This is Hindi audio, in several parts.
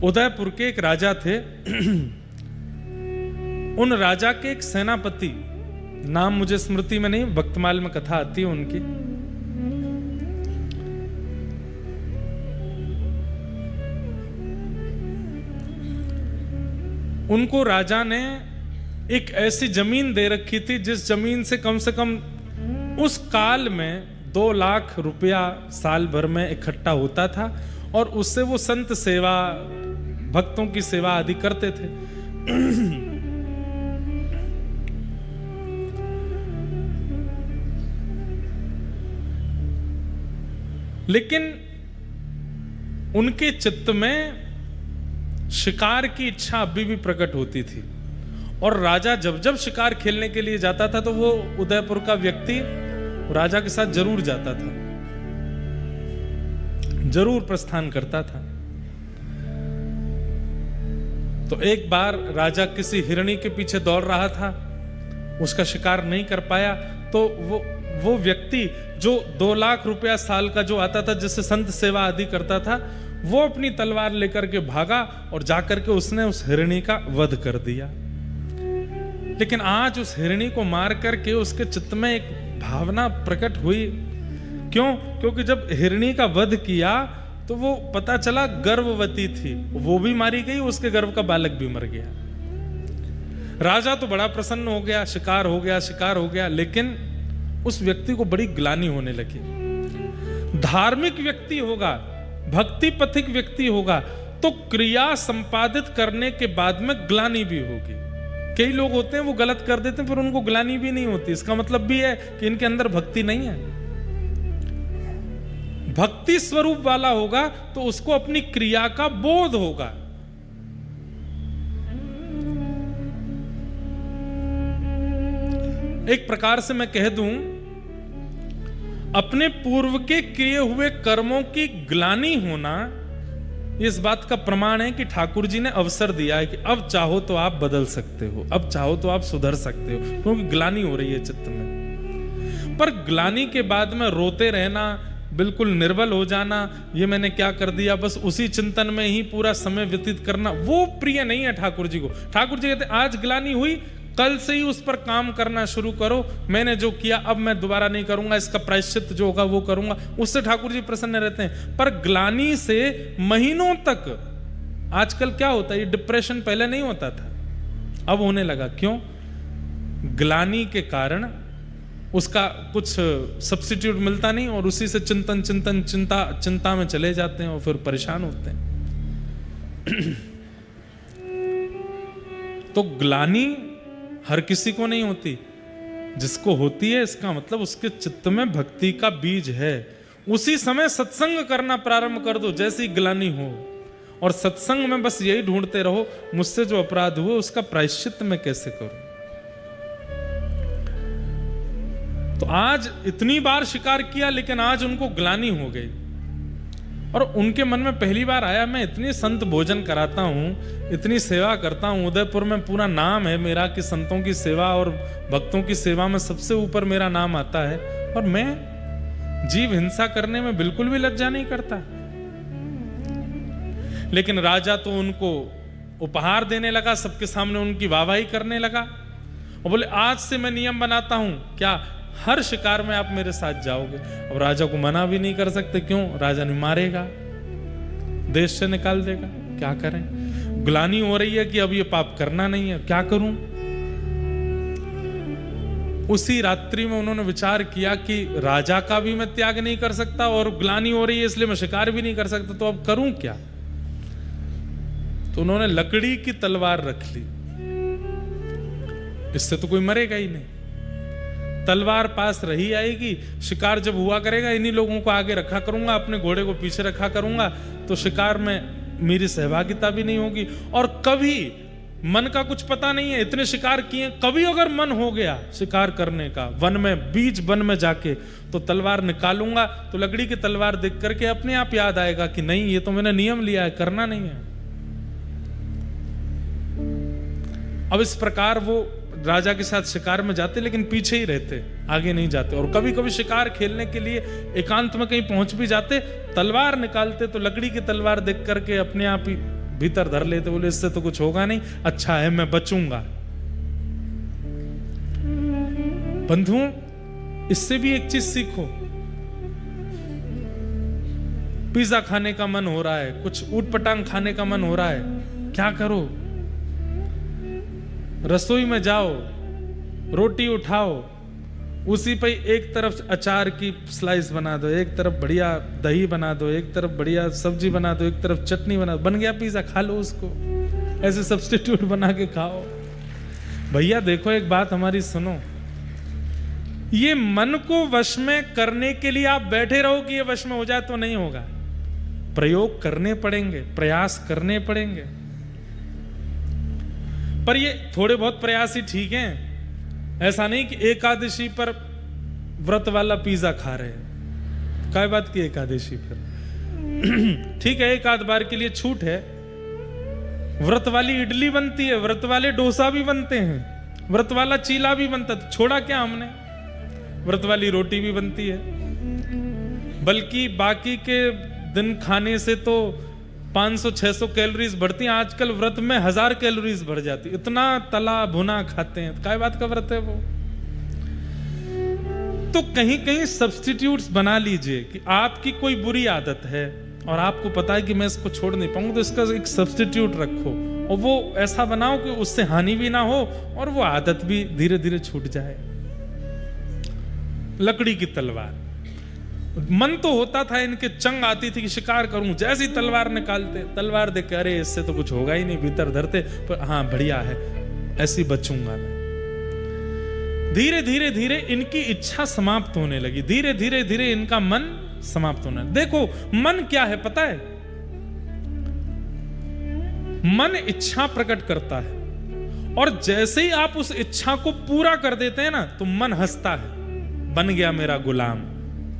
उदयपुर के एक राजा थे। उन राजा के एक सेनापति, नाम मुझे स्मृति में नहीं, भक्तमाल में कथा आती है उनकी। उनको राजा ने एक ऐसी जमीन दे रखी थी जिस जमीन से कम उस काल में 2 लाख रुपया साल भर में इकट्ठा होता था और उससे वो संत सेवा, भक्तों की सेवा आदि करते थे। लेकिन उनके चित्त में शिकार की इच्छा अभी भी प्रकट होती थी और राजा जब जब शिकार खेलने के लिए जाता था तो वो उदयपुर का व्यक्ति राजा के साथ जरूर जाता था, जरूर प्रस्थान करता था। तो एक बार राजा किसी हिरणी के पीछे दौड़ रहा था, उसका शिकार नहीं कर पाया, तो वो व्यक्ति जो 2 लाख रुपया साल का जो आता था, जिससे संत सेवा आदि करता था, वो अपनी तलवार लेकर के भागा और जाकर के उसने उस हिरणी का वध कर दिया। लेकिन आज उस हिरणी को मार करके उसके चित्त में एक भावना प्रकट हुई। क्यों? क्योंकि जब हिरणी का वध किया तो वो पता चला गर्भवती थी, वो भी मारी गई, उसके गर्भ का बालक भी मर गया। राजा तो बड़ा प्रसन्न हो गया, शिकार हो गया, लेकिन उस व्यक्ति को बड़ी ग्लानि होने लगी। धार्मिक व्यक्ति होगा, भक्ति पथिक व्यक्ति होगा तो क्रिया संपादित करने के बाद में ग्लानि भी होगी। कई लोग होते हैं वो गलत कर देते हैं पर उनको ग्लानि भी नहीं होती, इसका मतलब भी है कि इनके अंदर भक्ति नहीं है। भक्ति स्वरूप वाला होगा तो उसको अपनी क्रिया का बोध होगा। एक प्रकार से मैं कह दूं, अपने पूर्व के किए हुए कर्मों की ग्लानि होना इस बात का प्रमाण है कि ठाकुर जी ने अवसर दिया है कि अब चाहो तो आप बदल सकते हो, अब चाहो तो आप सुधर सकते हो, क्योंकि ग्लानि हो रही है चित्त में। पर ग्लानि के बाद में रोते रहना, बिल्कुल निर्बल हो जाना, ये मैंने क्या कर दिया, बस उसी चिंतन में ही पूरा समय व्यतीत करना, वो प्रिय नहीं है ठाकुर जी को। ठाकुर जी कहते आज ग्लानि हुई, कल से ही उस पर काम करना शुरू करो, मैंने जो किया अब मैं दोबारा नहीं करूंगा, इसका प्रायश्चित जो होगा वो करूंगा। उससे ठाकुर जी प्रसन्न रहते हैं। पर ग्लानि से महीनों तक, आजकल क्या होता है, ये डिप्रेशन पहले नहीं होता था, अब होने लगा। क्यों? ग्लानि के कारण उसका कुछ सब्स्टिट्यूट मिलता नहीं और उसी से चिंता में चले जाते हैं और फिर परेशान होते हैं। तो ग्लानि हर किसी को नहीं होती, जिसको होती है इसका मतलब उसके चित्त में भक्ति का बीज है। उसी समय सत्संग करना प्रारंभ कर दो जैसी ग्लानि हो, और सत्संग में बस यही ढूंढते रहो, मुझसे जो अपराध हुए उसका प्रायश्चित मैं कैसे करूं। तो आज इतनी बार शिकार किया लेकिन आज उनको ग्लानि हो गई और उनके मन में पहली बार आया, मैं इतनी संत भोजन कराता हूं, इतनी सेवा करता हूं, उदयपुर में पूरा नाम है मेरा कि संतों की सेवा और भक्तों की सेवा में सबसे ऊपर मेरा नाम आता है, और मैं जीव हिंसा करने में बिल्कुल भी लज्जा नहीं करता। लेकिन राजा तो उनको उपहार देने लगा, सबके सामने उनकी वाहवाही करने लगा और बोले आज से मैं नियम बनाता हूं, क्या हर शिकार में आप मेरे साथ जाओगे। अब राजा को मना भी नहीं कर सकते, क्यों? राजा नहीं मारेगा, देश से निकाल देगा, क्या करें। ग्लानि हो रही है कि अब ये पाप करना नहीं है, क्या करूं। उसी रात्रि में उन्होंने विचार किया कि राजा का भी मैं त्याग नहीं कर सकता और ग्लानि हो रही है इसलिए मैं शिकार भी नहीं कर सकता, तो अब करूं क्या। तो उन्होंने लकड़ी की तलवार रख ली, इससे तो कोई मरेगा ही नहीं, तलवार पास रही आएगी, शिकार जब हुआ करेगा इन्हीं लोगों को आगे रखा करूंगा, अपने घोड़े को पीछे रखा करूंगा, तो शिकार में मेरी सहभागिता भी नहीं होगी। और कभी मन का कुछ पता नहीं है, इतने शिकार किए, कभी अगर मन हो गया शिकार करने का वन में, बीच वन में जाके, तो तलवार निकालूंगा तो लकड़ी की तलवार देख करके अपने आप याद आएगा कि नहीं ये तो मैंने नियम लिया है, करना नहीं है। अब इस प्रकार वो राजा के साथ शिकार में जाते लेकिन पीछे ही रहते, आगे नहीं जाते। और कभी कभी शिकार खेलने के लिए एकांत में कहीं पहुंच भी जाते, तलवार निकालते तो लकड़ी की तलवार देख करके अपने आप ही भीतर धर लेते, बोले इससे तो कुछ होगा नहीं, अच्छा है मैं बचूंगा। बंधुओं, इससे भी एक चीज सीखो। पिज्जा खाने का मन हो रहा है, कुछ ऊटपटांग खाने का मन हो रहा है, क्या करो? रसोई में जाओ, रोटी उठाओ, उसी पे एक तरफ अचार की स्लाइस बना दो, एक तरफ बढ़िया दही बना दो, एक तरफ बढ़िया सब्जी बना दो, एक तरफ चटनी बना दो, बन गया पिज्जा, खा लो उसको। ऐसे सब्स्टिट्यूट बना के खाओ। भैया देखो, एक बात हमारी सुनो, ये मन को वश में करने के लिए आप बैठे रहो कि ये वश में हो जाए तो नहीं होगा। प्रयोग करने पड़ेंगे, प्रयास करने पड़ेंगे। पर ये थोड़े बहुत प्रयास ही ठीक हैं। ऐसा नहीं कि एकादशी पर व्रत वाला पिज्जा खा रहे हैं। क्या बात की एकादशी पर ठीक है, एक आध बार के लिए छूट है। व्रत वाली इडली बनती है, व्रत वाले डोसा भी बनते हैं, व्रत वाला चीला भी बनता, तो छोड़ा क्या हमने? व्रत वाली रोटी भी बनती है। बल्कि बाकी के दिन खाने से तो 500-600 कैलोरीज बढ़ती हैं, आजकल व्रत में 1000 कैलोरीज बढ़ जाती, इतना तला भुना खाते हैं। क्या बात का व्रत है वो? तो कहीं कहीं सब्स्टिट्यूट्स बना लीजिए कि आपकी कोई बुरी आदत है और आपको पता है कि मैं इसको छोड़ नहीं पाऊंगा, तो इसका एक सब्स्टिट्यूट रखो और वो ऐसा बनाओ कि उससे हानि भी ना हो और वो आदत भी धीरे धीरे छूट जाए। लकड़ी की तलवार, मन तो होता था, इनके चंग आती थी कि शिकार करूं, जैसी तलवार निकालते, तलवार देख के अरे इससे तो कुछ होगा ही नहीं, भीतर धरते, पर हाँ बढ़िया है, ऐसी बचूंगा मैं। धीरे धीरे धीरे इनकी इच्छा समाप्त होने लगी, धीरे धीरे धीरे इनका मन समाप्त होने। देखो मन क्या है पता है? मन इच्छा प्रकट करता है और जैसे ही आप उस इच्छा को पूरा कर देते हैं ना, तो मन हंसता है, बन गया मेरा गुलाम,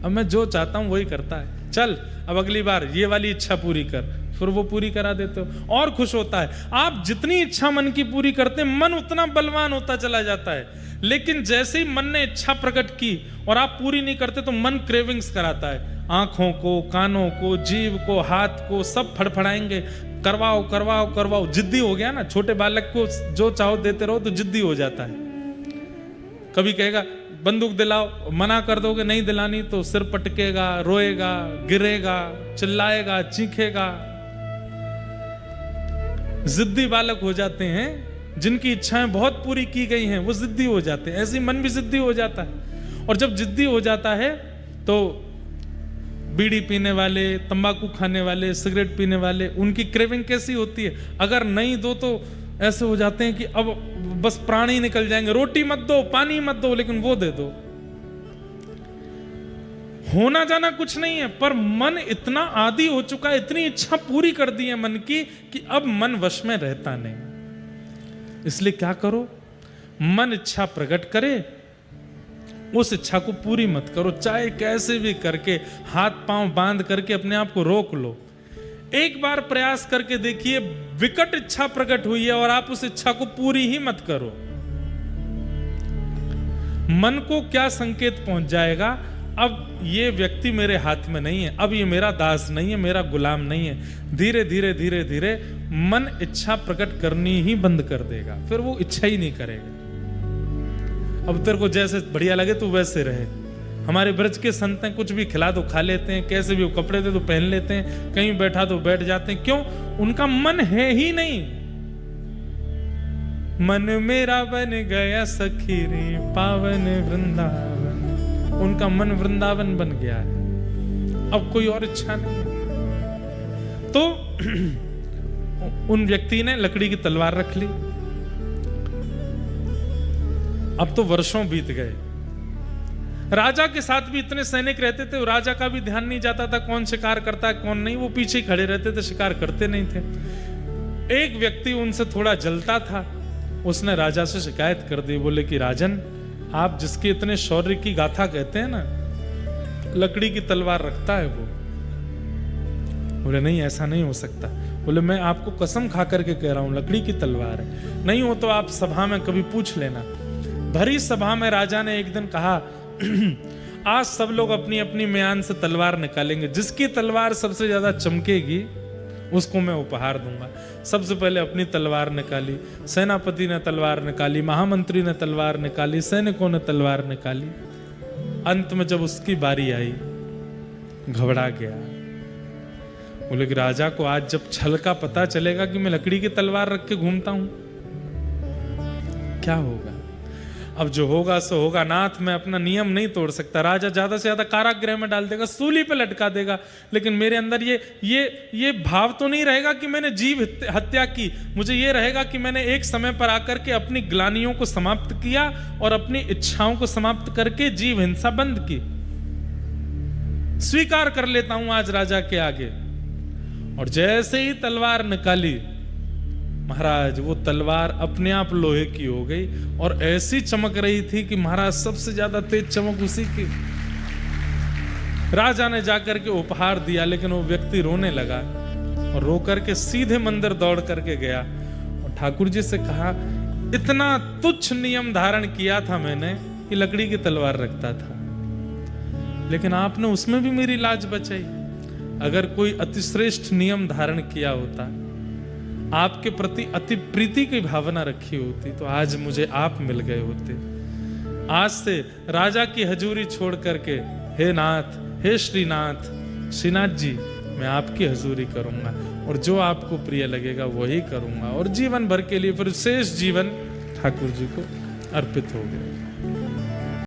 अब मैं जो चाहता हूं वही करता है, चल अब अगली बार ये वाली इच्छा पूरी कर, फिर वो पूरी करा देते हो और खुश होता है। आप जितनी इच्छा मन की पूरी करते हैं, मन उतना बलवान होता चला जाता है। लेकिन जैसे ही मन ने इच्छा प्रकट की और आप पूरी नहीं करते, तो मन क्रेविंग्स कराता है, आंखों को, कानों को, जीभ को, हाथ को, सब फड़फड़ाएंगे, करवाओ करवाओ करवाओ। जिद्दी हो गया ना, छोटे बालक को जो चाहो देते रहो तो जिद्दी हो जाता है। कभी कहेगा बंदूक दिलाओ, मना कर दोगे नहीं दिलानी तो सिर पटकेगा, रोएगा, गिरेगा, चिल्लाएगा, चीखेगा। जिद्दी बालक हो जाते हैं, जिनकी इच्छाएं बहुत पूरी की गई हैं वो जिद्दी हो जाते हैं। ऐसे मन भी जिद्दी हो जाता है, और जब जिद्दी हो जाता है तो बीड़ी पीने वाले, तंबाकू खाने वाले, सिगरेट पीने वाले, उनकी क्रेविंग कैसी होती है? अगर नहीं दो तो ऐसे हो जाते हैं कि अब बस प्राण ही निकल जाएंगे, रोटी मत दो, पानी मत दो, लेकिन वो दे दो। होना जाना कुछ नहीं है, पर मन इतना आदी हो चुका है, इतनी इच्छा पूरी कर दी है मन की कि अब मन वश में रहता नहीं। इसलिए क्या करो, मन इच्छा प्रकट करे, उस इच्छा को पूरी मत करो, चाहे कैसे भी करके हाथ पांव बांध करके अपने आप को रोक लो। एक बार प्रयास करके देखिए, विकट इच्छा प्रकट हुई है और आप उस इच्छा को पूरी ही मत करो, मन को क्या संकेत पहुंच जाएगा? अब ये व्यक्ति मेरे हाथ में नहीं है, अब ये मेरा दास नहीं है, मेरा गुलाम नहीं है। धीरे धीरे धीरे धीरे मन इच्छा प्रकट करनी ही बंद कर देगा, फिर वो इच्छा ही नहीं करेगा। अब तेरे को जैसे बढ़िया लगे तो वैसे रहे। हमारे ब्रज के संत हैं, कुछ भी खिला दो खा लेते हैं, कैसे भी कपड़े दे दो पहन लेते हैं, कहीं बैठा दो बैठ जाते हैं। क्यों? उनका मन है ही नहीं। मन मेरा बन गया सखी रे पावन वृंदावन, उनका मन वृंदावन बन गया है, अब कोई और इच्छा नहीं है। तो उन व्यक्ति ने लकड़ी की तलवार रख ली। अब तो वर्षों बीत गए, राजा के साथ भी इतने सैनिक रहते थे, राजा का भी ध्यान नहीं जाता था कौन शिकार करता है कौन नहीं, वो पीछे खड़े रहते थे, शिकार करते नहीं थे। एक व्यक्ति उनसे थोड़ा जलता था, उसने राजा से शिकायत कर दी, बोले कि राजन, आप जिसके इतने शौर्य की गाथा कहते हैं ना, लकड़ी की तलवार रखता है वो। बोले नहीं, ऐसा नहीं हो सकता। बोले मैं आपको कसम खा करके कह रहा हूं, लकड़ी की तलवार है, नहीं हो तो आप सभा में कभी पूछ लेना। भरी सभा में राजा ने एक दिन कहा, आज सब लोग अपनी अपनी म्यान से तलवार निकालेंगे, जिसकी तलवार सबसे ज्यादा चमकेगी उसको मैं उपहार दूंगा। सबसे पहले अपनी तलवार निकाली, सेनापति ने तलवार निकाली, महामंत्री ने तलवार निकाली, सैनिकों ने तलवार निकाली। अंत में जब उसकी बारी आई, घबरा गया। बोले कि राजा को आज जब छल का पता चलेगा कि मैं लकड़ी की तलवार रख के घूमता हूं, क्या होगा? अब जो होगा सो होगा नाथ, मैं अपना नियम नहीं तोड़ सकता। राजा ज्यादा से ज्यादा कारागृह में डाल देगा, सूली पे लटका देगा, लेकिन मेरे अंदर ये भाव तो नहीं रहेगा कि मैंने जीव हत्या की। मुझे ये रहेगा कि मैंने एक समय पर आकर के अपनी ग्लानियों को समाप्त किया और अपनी इच्छाओं को समाप्त करके जीव हिंसा बंद की। स्वीकार कर लेता हूं आज राजा के आगे। और जैसे ही तलवार निकाली महाराज, वो तलवार अपने आप लोहे की हो गई और ऐसी चमक रही थी कि महाराज सबसे ज्यादा तेज चमक उसी की। राजा ने जाकर के उपहार दिया, लेकिन वो व्यक्ति रोने लगा और रो करके सीधे मंदिर दौड़ करके गया और ठाकुर जी से कहा, इतना तुच्छ नियम धारण किया था मैंने कि लकड़ी की तलवार रखता था, लेकिन आपने उसमें भी मेरी लाज बचाई। अगर कोई अतिश्रेष्ठ नियम धारण किया होता, आपके प्रति अति प्रीति की भावना रखी होती, तो आज मुझे आप मिल गए होते। आज से राजा की हजूरी छोड़ करके, हे नाथ, हे श्रीनाथ, श्रीनाथ जी, मैं आपकी हजूरी करूंगा और जो आपको प्रिय लगेगा वही करूंगा। और जीवन भर के लिए फिर शेष जीवन ठाकुर जी को अर्पित हो गया।